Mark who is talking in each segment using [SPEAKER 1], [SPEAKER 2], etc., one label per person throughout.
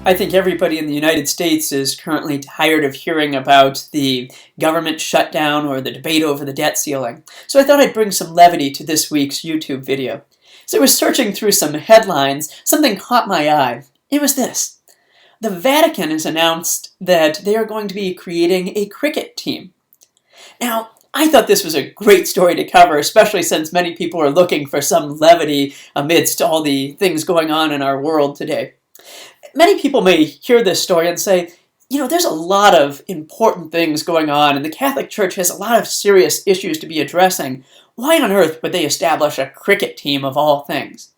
[SPEAKER 1] I think everybody in the United States is currently tired of hearing about the government shutdown or the debate over the debt ceiling. So I thought I'd bring some levity to this week's YouTube video. As I was searching through some headlines, something caught my eye. It was this. The Vatican has announced that they are going to be creating a cricket team. Now, I thought this was a great story to cover, especially since many people are looking for some levity amidst all the things going on in our world today. Many people may hear this story and say, there's a lot of important things going on, and the Catholic Church has a lot of serious issues to be addressing. Why on earth would they establish a cricket team of all things?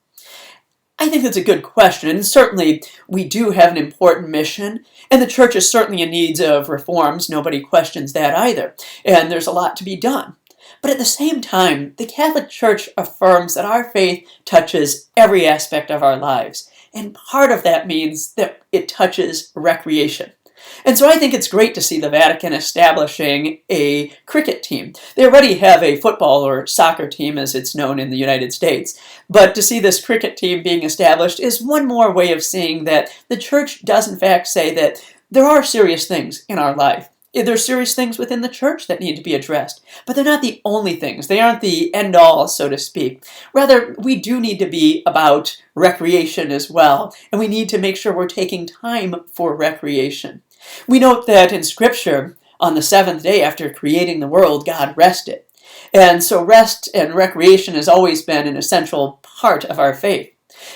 [SPEAKER 1] I think that's a good question, and certainly we do have an important mission, and the Church is certainly in need of reforms. Nobody questions that either, and there's a lot to be done. But at the same time, the Catholic Church affirms that our faith touches every aspect of our lives. And part of that means that it touches recreation. And so I think it's great to see the Vatican establishing a cricket team. They already have a football or soccer team, as it's known in the United States. But to see this cricket team being established is one more way of seeing that the Church does in fact say that there are serious things in our life. There's serious things within the Church that need to be addressed, but they're not the only things. They aren't the end-all, so to speak. Rather, we do need to be about recreation as well, and we need to make sure we're taking time for recreation. We note that in Scripture, on the seventh day after creating the world, God rested. And so rest and recreation has always been an essential part of our faith.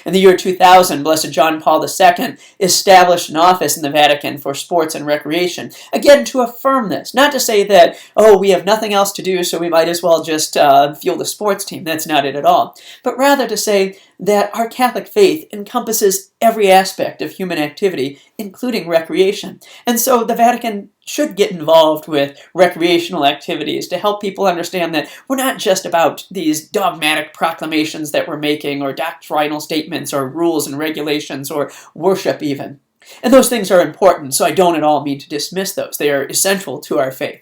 [SPEAKER 1] In the year 2000, Blessed John Paul II established an office in the Vatican for sports and recreation, again to affirm this, not to say that, we have nothing else to do, so we might as well just field a sports team. That's not it at all. But rather to say that our Catholic faith encompasses every aspect of human activity, including recreation. And so the Vatican should get involved with recreational activities to help people understand that we're not just about these dogmatic proclamations that we're making, or doctrinal statements, or rules and regulations, or worship even. And those things are important, so I don't at all mean to dismiss those. They are essential to our faith.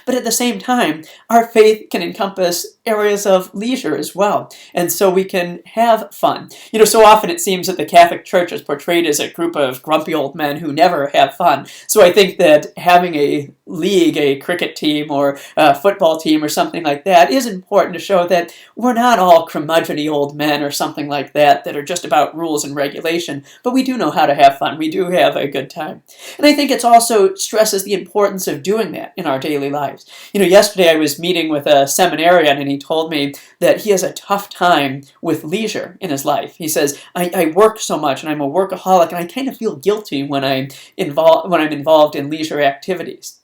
[SPEAKER 1] But at the same time, our faith can encompass areas of leisure as well. And so we can have fun. So often it seems that the Catholic Church is portrayed as a group of grumpy old men who never have fun. So I think that having a league, a cricket team, or a football team, or something like that is important to show that we're not all curmudgeony old men or something like that are just about rules and regulation, but we do know how to have fun. We do have a good time. And I think it also stresses the importance of doing that in our daily lives. Yesterday I was meeting with a seminarian, and he told me that he has a tough time with leisure in his life. He says, I work so much, and I'm a workaholic, and I kind of feel guilty when I'm involved in leisure activities.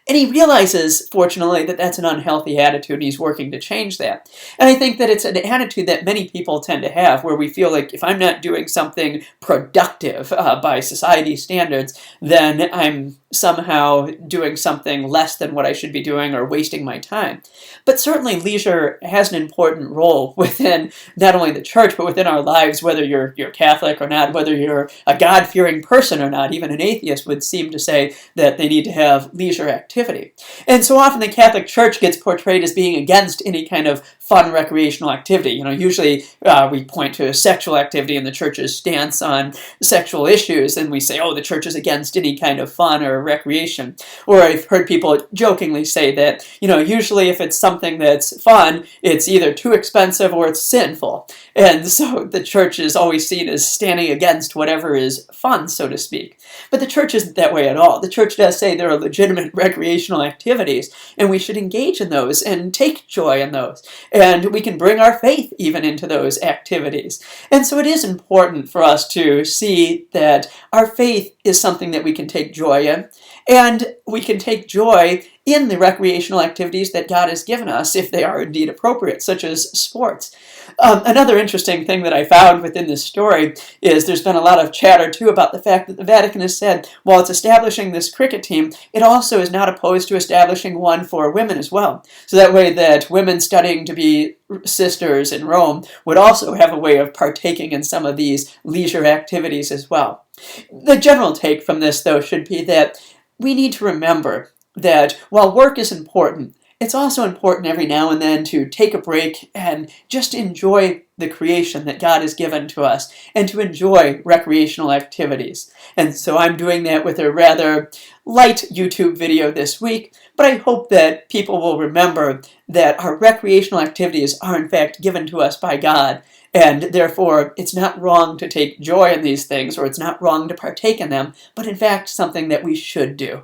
[SPEAKER 1] And he realizes, fortunately, that that's an unhealthy attitude, and he's working to change that. And I think that it's an attitude that many people tend to have, where we feel like if I'm not doing something productive by society standards, then I'm somehow doing something less than what I should be doing, or wasting my time. But certainly leisure has an important role within not only the Church, but within our lives, whether you're Catholic or not, whether you're a God-fearing person or not. Even an atheist would seem to say that they need to have leisure activity. And so often the Catholic Church gets portrayed as being against any kind of fun recreational activity. Usually we point to sexual activity and the Church's stance on sexual issues, and we say, the Church is against any kind of fun or recreation. Or I've heard people jokingly say that, usually if it's something that's fun, it's either too expensive or it's sinful. And so the Church is always seen as standing against whatever is fun, so to speak. But the Church isn't that way at all. The Church does say there are legitimate recreational activities, and we should engage in those and take joy in those. And we can bring our faith even into those activities. And so it is important for us to see that our faith is something that we can take joy in, and we can take joy in the recreational activities that God has given us if they are indeed appropriate, such as sports. Another interesting thing that I found within this story is there's been a lot of chatter too about the fact that the Vatican has said, while it's establishing this cricket team, it also is not opposed to establishing one for women as well. So that way that women studying to be sisters in Rome would also have a way of partaking in some of these leisure activities as well. The general take from this, though, should be that we need to remember that while work is important, it's also important every now and then to take a break and just enjoy the creation that God has given to us and to enjoy recreational activities. And so I'm doing that with a rather light YouTube video this week, but I hope that people will remember that our recreational activities are in fact given to us by God, and therefore it's not wrong to take joy in these things, or it's not wrong to partake in them, but in fact something that we should do.